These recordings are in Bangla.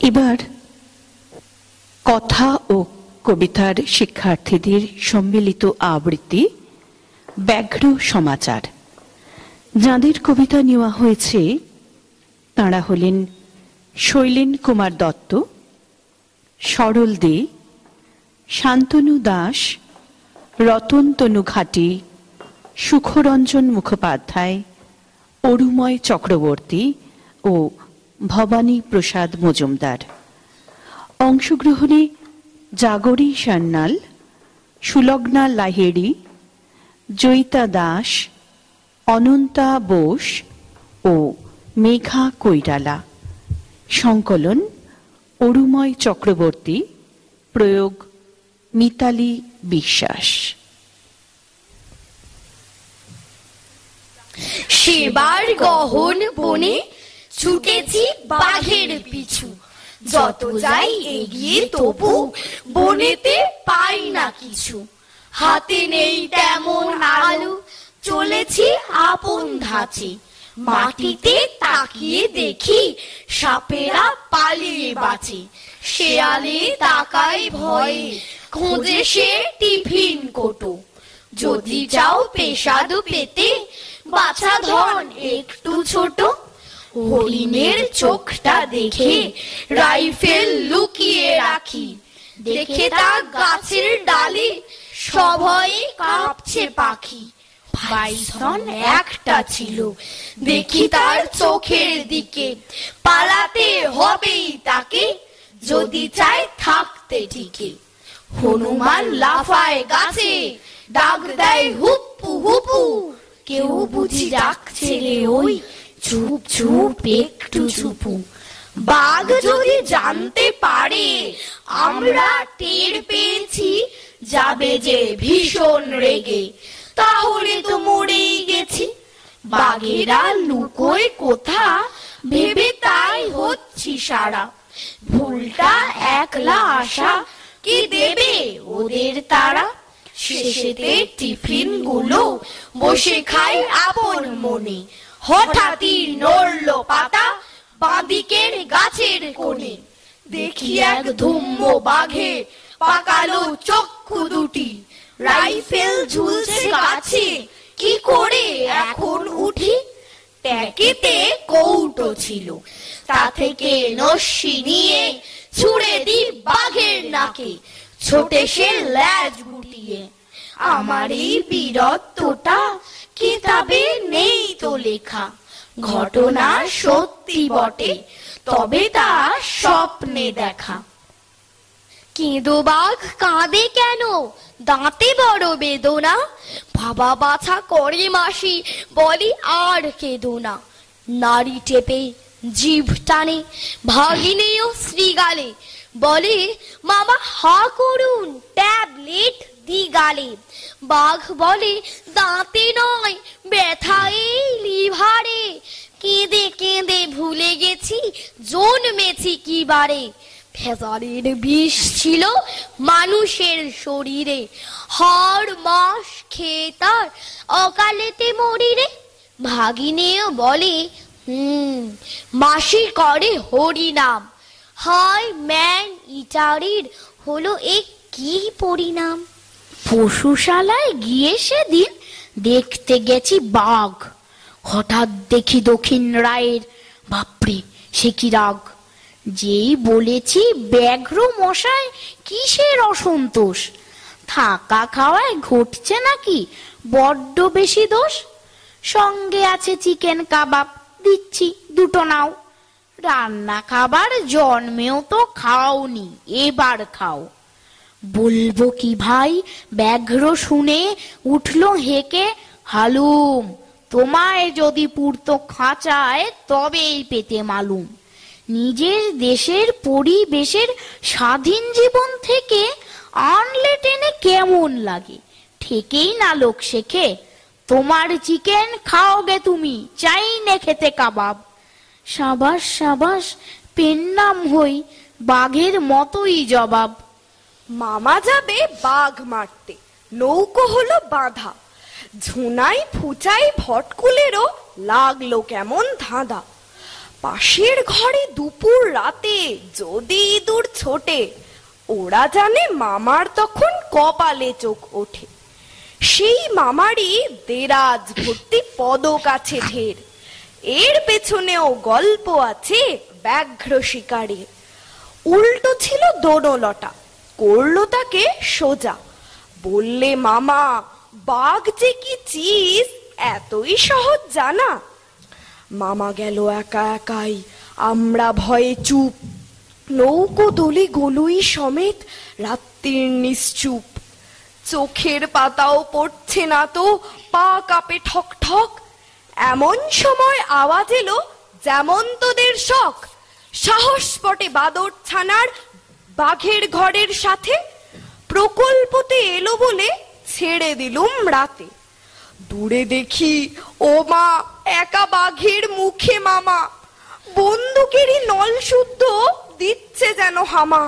এবার কথা ও কবিতার শিক্ষার্থীদের সম্মিলিত আবৃত্তি ব্যাঘ্র সমাচার। যাঁদের কবিতা নেওয়া হয়েছে তাঁরা হলেন শৈলেন কুমার দত্ত, সরল দে, শান্তনু দাস, রতন তনু ঘাটি, সুখরঞ্জন মুখোপাধ্যায়, অরুময় চক্রবর্তী ও ভবানী প্রসাদ মজুমদার। অংশগ্রহণে জাগরী সান্যাল, সুলগ্না লাহিড়ী, জয়িতা দাস, অনন্তা বোস ও মেঘা কৈরালা। সংকলন অরুময় চক্রবর্তী, প্রয়োগ মিতালি বিশ্বাস। সেবার গহন বনে ছুটেছি বাঘের পিছু, যত যাই এগিয়ে তবু বনেতে পাই না কিছু। হাতে নেই তেমন আলো, চলেছি আপন ধাঁচে, মাটিতে তাকিয়ে দেখি সাপেরা পালিয়ে বাঁচে। শেয়ালে তাকায় ভয়ে, খোঁজে সে টিফিন কোটো। যদি চাও পেশাদ পেতে, বাছা ধন একটু ছোট। হরিণের চোখটা দেখে রাইফেল লুকিয়ে রাখি, দেখে তা গাছের ডালে সভয়ে কাঁপছে পাখি। বাইসন একটা ছিল, দেখি তার চোখের দিকে, পালাতে হবেই তাকে যদি চায় থাকতে টিকে। হনুমান লাফায় গাছে, ডাক দেয় হুপ্পু হুপু, কেউ বুঝি ডাকছে রে ওই চুপ চুপ একটু চুপু। বাঘ যদি জানতে পারে আমরা টের পেয়েছি, যাবে যে ভীষণ রেগে, তাহলে তো মরেই গেছি। বাঘেরা লুকোয় কোথা ভেবে তাই হচ্ছি সারা, ভুলটা একলা আসা কি দেবে ওদের তারা। শেষেতে টিফিন গুলো বসে খাই আপন মনে, হঠাৎই নড়লো পাতা বাঁদিকের গাছের কোণে। দেখি এক ধূম্র বাঘে পাকালো চক্ষু দুটি, রাইফেল ঝুলছে গাছে, কি করে এখন উঠি। ট্যাকেতে কৌটো ছিল, তা থেকে নস্যি নিয়ে ছুঁড়ে দি বাঘের নাকে, ছোটে সে ল্যাজ গুটিয়ে। আমার এই বীরত্বটা কিতাবে নেই তো লেখা, ঘটনা সত্যি বটে তবে তা স্বপ্নে দেখা। কেঁদো বাঘ কাঁদে কেন, দাঁতে বড় বেদনা, বাবা বাছা করে মাসি বলি আর কেঁদো না। নারী টেপে জিভ টানে ভাগিনেও শ্রীগালে, বলে মামা হা করুন ট্যাবলেট দি গালে। বাঘ বলে দাঁতে নয় ব্যথা এই লিভারে, কেঁদে কেঁদে ভুলে গেছি জন্মেছি কি বারে। ভেজালের বিষ ছিল মানুষের শরীরে, হাড় মাস খেয়ে তার অকালেতে মরিরে। ভাগিনেও বলে মাসি করে হরি নাম, হায় ম্যান ইটারির হলো এ কি পরিণাম। পশুশালায় গিয়ে সেদিন দেখতে গেছি বাঘ, হঠাৎ দেখি দক্ষিণ রায়ের, বাপরে সে কি রাগ। যেই বলেছি ব্যাঘ্র মশাই কিসের অসন্তোষ, থাকা খাওয়ায় ঘটছে নাকি বড্ড বেশি দোষ। সঙ্গে আছে চিকেন কাবাব, দিচ্ছি দুটো নাও। রান্না খাবার জন্মেও তো খাওনি, এবার খাও। বলবো কি ভাই, ব্যাঘ্র শুনে উঠলো হেঁকে, হালুম তোমায় যদি পুরতো খাঁচায় তবেই পেতে মালুম। নিজের দেশের পরিবেশের স্বাধীন জীবন থেকে আনলে টেনে কেমন লাগে, ঠেকেই না লোক শেখে। তোমার চিকেন খাওগে তুমি, চাই নে খেতে কাবাব। সাবাস সাবাস পেন্নাম হই, বাঘের মতোই জবাব। মামা যাবে বাঘ মারতে, নৌকো হলো বাঁধা, ঝুনাই ফুচাই ভটকুলেরও লাগলো কেমন ধাঁধা। পাশের ঘরে দুপুর রাতে যদি ইঁদুর ছোটে, ওরা জানে মামার তখন কপালে চোখ ওঠে। সেই মামারই দেরাজ ভর্তি পদক আছে ঢের, এর পেছনেও গল্প আছে ব্যাঘ্র শিকারের। উল্টো ছিল দোনলটা, করলো তাকে সোজা, বললে মামা বাঘ যে কি চিজ এতই সহজ জানা। মামা গেল একা একাই, আমরা ভয়ে চুপ, নৌকো দলি গলুই সমেত রাত্রির নিশ্চুপ। চোখের পাতাও পড়ছে না তো, পা কাঁপে ঠক ঠক। এমন সময় আওয়াজ এলো যেমন তোদের শখ, সাহস পটে বাদর ছানার বাঘের ঘরের সাথে। প্রকল্পতে এলো বলে ছেড়ে দিলুম রাতে। দূরে দেখি ও মা একা বাঘের মুখে মামা, বন্দুকেরই নল শুদ্ধ দিচ্ছে যেন হামা।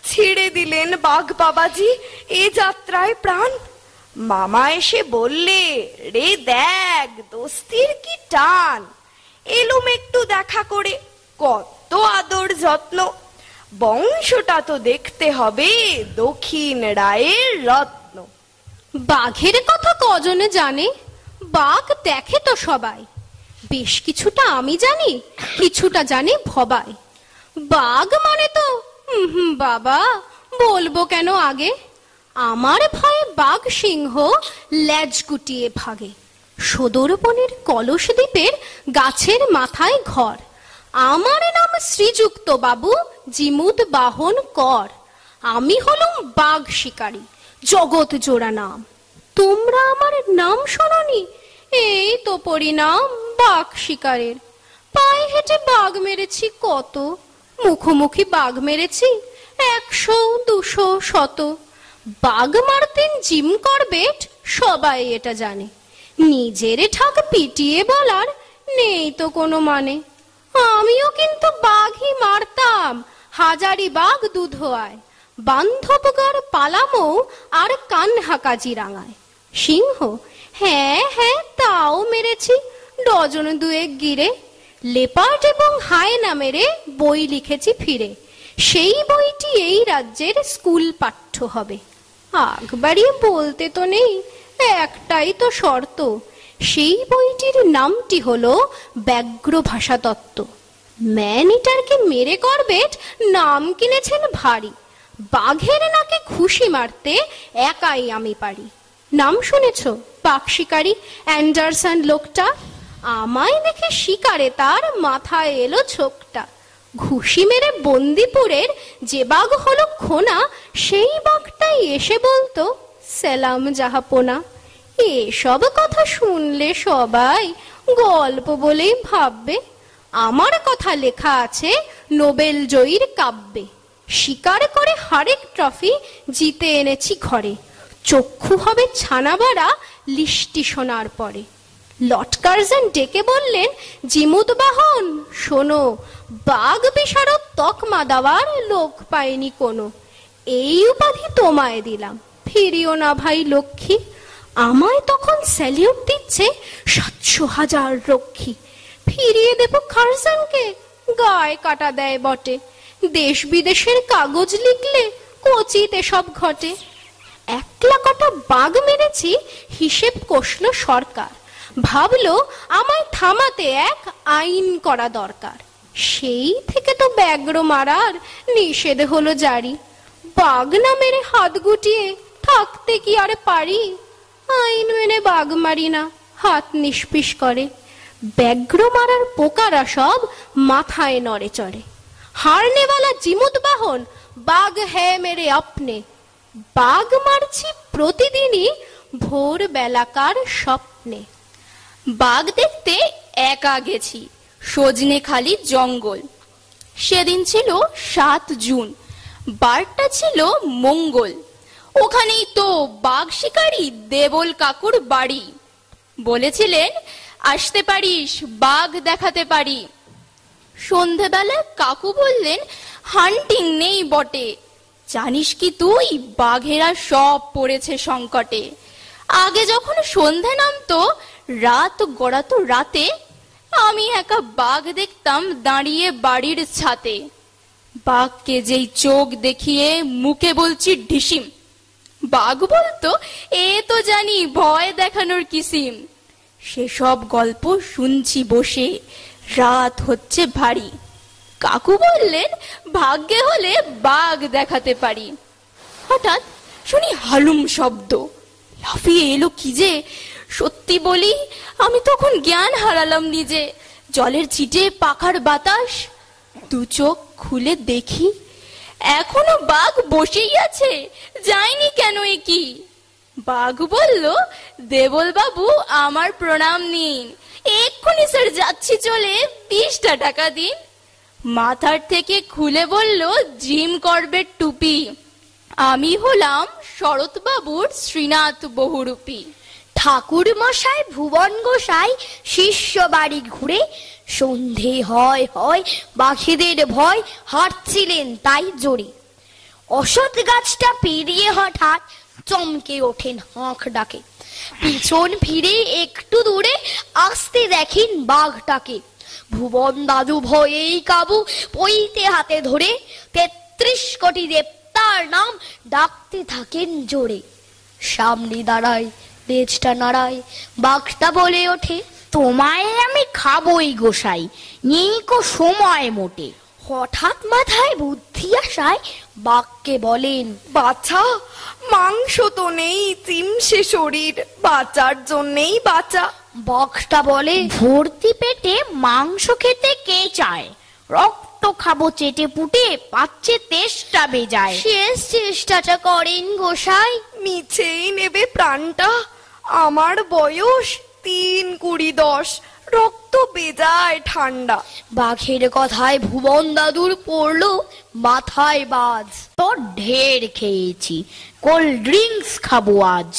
ছেড়ে দিলেন বাঘ বাবাজি এ যাত্রায় প্রাণ। মামা এসে বললে রে দেখ দোস্তির কি টান। এলুম একটু দেখা করে, কত আদর যত্ন, বংশটা তো দেখতে হবে দক্ষিণ রায়ের রত্ন। বাঘের কথা কজনে জানে? বাঘ দেখে তো সবাই। বেশ কিছুটা আমি জানি, কিছুটা জানি ভবাই। বাঘ মানে তো বাবা, বলবো কেন আগে। আমার ভয়ে বাঘ সিংহ লেজ গুটিয়ে ভাগে। সদরবনের কলস দ্বীপের গাছের মাথায় ঘর। আমার নাম শ্রীযুক্ত বাবু জিমুদ বাহন কর। আমি হলুম বাঘ শিকারী, জগৎ জোড়া নাম। তোমরা আমার নাম শোনোনি? এই তো পরিণাম বাঘ শিকারের। পায়ে হেঁটে বাঘ মেরেছি কত, মুখোমুখি বাঘ মেরেছি 100, 200, 100। বাঘ মারতেন জিম করবেট, সবাই এটা জানে। নিজের ঠাক পিটিয়ে বলার নেই তো কোনো মানে। আমিও কিন্তু বাঘই মারতাম, হাজারি বাঘ দুধোয়ায়, বান্ধবগড় পালামৌ আর কানহা কাজিরাঙায়। সিংহ হ্যাঁ হ্যাঁ তাও মেরেছি ডজন দুয়েক গিরে। লেপার্ড এবং হায়না মেরে বই লিখেছি ফিরে। সেই বইটি এই রাজ্যের স্কুল পাঠ্য হবে। আগ বাড়িয়ে বলতে তো নেই, একটাই তো শর্ত, সেই বইটির নামটি হলো ব্যাঘ্র ভাষা তত্ত্ব। ম্যান ইটারকে মেরে করবেট নাম কিনেছেন ভারী। বাঘের নাকে খুশি মারতে একাই আমি পারি। নাম শুনেছ বাঘ শিকারী অ্যান্ডারসন লোকটা? আমায় দেখে শিকারে তার মাথায় এলো ছোকটা। ঘুষি মেরে বন্দিপুরের যে বাঘ হলো খোনা, সেই বাঘটাই এসে বলতো সেলাম জাহাপনা। এসব কথা শুনলে সবাই গল্প বলেই ভাববে। আমার কথা লেখা আছে নোবেল জয়ীর কাব্যে। শিকার করে হারেক ট্রফি জিতে এনেছি ঘরে। চক্ষু হবে ছানা বাড়া লিস্টি শোনার পরে। লর্ড কার্জন ডেকে বললেন জিমুদ বাহন শোনো, বাঘ বিশারদ তকমা দেওয়ার লোক পায়নি কোনো। এই উপাধি তোমায় দিলাম, ফিরিও না ভাই লক্ষ্মী। আমায় তখন স্যালিউট দিচ্ছে 700,000 রক্ষী। ফিরিয়ে দেব কার্জনকে, গায়ে কাটা দেয় বটে। দেশ বিদেশের কাগজ লিখলে কোচিতে সব ঘটে। একলা কটা বাঘ মেরেছি হিসেব কষল সরকার। ভাবলো আমায় থামাতে এক আইন করা দরকার। সেই থেকে তো ব্যাঘ্র মারার নিষেধ হলো জারি। বাঘ না মেরে হাত গুটিয়ে থাকতে কি আর পারি? আইন মেনে বাঘ মারি না, হাত নিষ্পিস করে। ব্যাঘ্র মারার পোকারা সব মাথায় নড়ে চড়ে। হারনেওয়ালা জিমুদ বাহন বাঘ হ্যাঁ মেরে আপনে। বাঘ মারছি প্রতিদিনই ভোর বেলাকার স্বপ্নে। বাঘ দেখতে একা গেছি সজনেখালি জঙ্গল। সেদিন ছিল 7 জুন, বারটা ছিল মঙ্গল। ওখানেই তো বাঘ শিকারী দেবল কাকুর বাড়ি। বলেছিলেন আসতে পারিস, বাঘ দেখাতে পারি। সন্ধেবেলা কাকু বললেন হান্টিং নেই বটে, জানিস কি তুই বাঘেরা সব পড়েছে সংকটে। আগে যখন সন্ধে নামতো রাত গড়াতো রাতে, আমি একা বাঘ দেখতাম দাঁড়িয়ে বাড়ির ছাতে। বাঘকে যেই চোখ দেখিয়ে মুখে বলছি ঢিসিম, বাঘ বলতো এ তো জানি ভয় দেখানোর কিসিম। সেসব গল্প শুনছি বসে, রাত হচ্ছে ভারী। কাকু বললেন ভাগ্যে হলে বাঘ দেখাতে পারি। হঠাৎ শুনি হালুম শব্দ, লাফিয়ে এলো কি যে, সত্যি বলি আমি তখন জ্ঞান হারালাম নিজে। জলের ছিটে পাখার বাতাস, দু চোখ খুলে দেখি এখনো বাঘ বসেই আছে, যায়নি কেন এ কি? বাঘ বলল, দেবল বাবু আমার প্রণাম নিন, এক্ষুনি স্যার যাচ্ছি চলে, 20টা টাকা দিন। মাথার থেকে খুলে বলল জিম করবেট টুপি, আমি হলাম শরৎ বাবুর শ্রীনাথ বহুরূপী। ঠাকুর মশাই ভুবন গোসাই শিষ্য বাড়ি ঘুরে সন্ধে হয় হয় বাঘেদের ভয় হাঁটছিলেন তাই জোরে। অসৎ গাছটা পেরিয়ে হঠাৎ চমকে ওঠেন হাঁক ডাকে, পিছন ফিরে একটু দূরে আসতে দেখেন বাঘটাকে। ভুবন দাদু ভয়েই কাবু, পইতে হাতে ধরে 33 কোটি দেবতার নাম ডাকতে থাকেন জোরে। সামনে দাঁড়ায়, লেজটা নাড়ায়, বাঘটা বলে ওঠে, তোমায় আমি খাবই গোসাই, নেই কো সময় মোটে। হঠাৎ মাথায় বুদ্ধি আসায় বাঘকে বলেন, বাছা, মাংস তো নেই, চিমসে শরীর, বাঁচার জন্যেই বাঁচা। বাঘটা বলে, ভর্তি পেটে মাংস খেতে কে চায়, রক্ত খাবো চেটে পুটে, পাচ্ছে তেষ্টা বেজায়। শেষ চেষ্টাটা করেন গোসাই, নিচেই নেবে প্রাণটা, আমার বয়স 3 20 10, রক্ত বেজায় ঠান্ডা। বাঘের কথায় ভুবন দাদুর পড়লো মাথায় বাজ। তোর ঢের খেয়েছি, কোল্ড ড্রিঙ্কস খাবো আজ।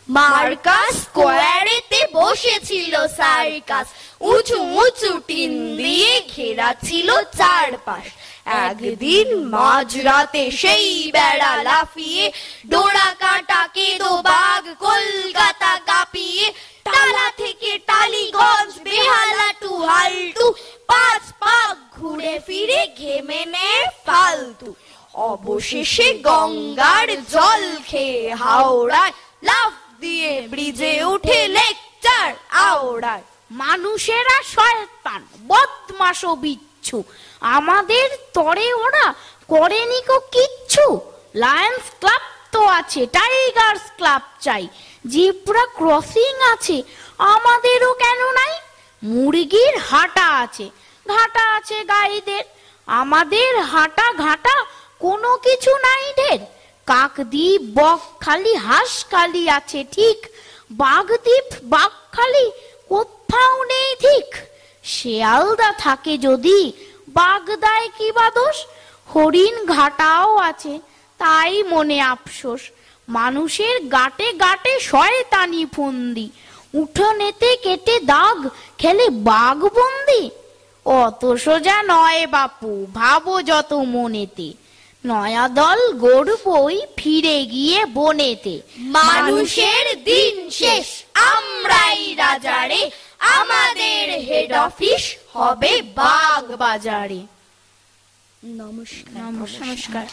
মার্কাস স্কোয়ারেতে বসেছিল সার্কাস, উঁচু উঁচু টিন দিয়ে ঘেরা ছিল চারপাশ। একদিন মাঝরাতে সেই বেড়া লাফিয়ে ডোরা কাটা কেঁদো বাঘ কলকাতা কাঁপিয়ে, টালা থেকে টালিগঞ্জ বেহালা টু হালটু, 5 পাক ঘুরে ফিরে ঘেমে নেয় ফালতু। অবশেষে গঙ্গার জল খেয়ে হাওড়ায় লাফ দিয়ে ব্রিজে উঠে লেকচার আওড়ায়। মানুষেরা শয়তান, বদমাশ ও বিচ্ছু, আমাদের তরে ওরা করেনি কো কিচ্ছু। লায়ন্স ক্লাব তো আছে, টাইগার্স ক্লাব চাই, জিব্রা ক্রসিং আছে, আমাদেরও কেন নাই? মুরগির হাটা আছে, ঘাটা আছে গাইদের, আমাদের হাটা ঘাটা কোনো কিছু নাই ঢের। কাকদ্বীপ, বকখালি, হাঁসখালি আছে ঠিক, বাগদ্বীপ বাঘখালি কোথাও নেই ঠিক। শেয়ালদা থাকে যদি বাগদায় কি বা দোষ, হরিণ ঘাটাও আছে তাই মনে আফসোস। মানুষের গাটে গাটে শয়তানি ফন্দি, উঠোনেতে কেটে দাগ খেলে বাঘ বন্দি। অত সোজা নয় বাপু, ভাবো যত মনেতে, নয়া দল গড়বই ফিরে গিয়ে বনেতে। মানুষের দিন শেষ, আমরাই রাজারে, আমাদের হেড অফিস হবে বাগ বাজারে। নমস্কার। নমস্কার।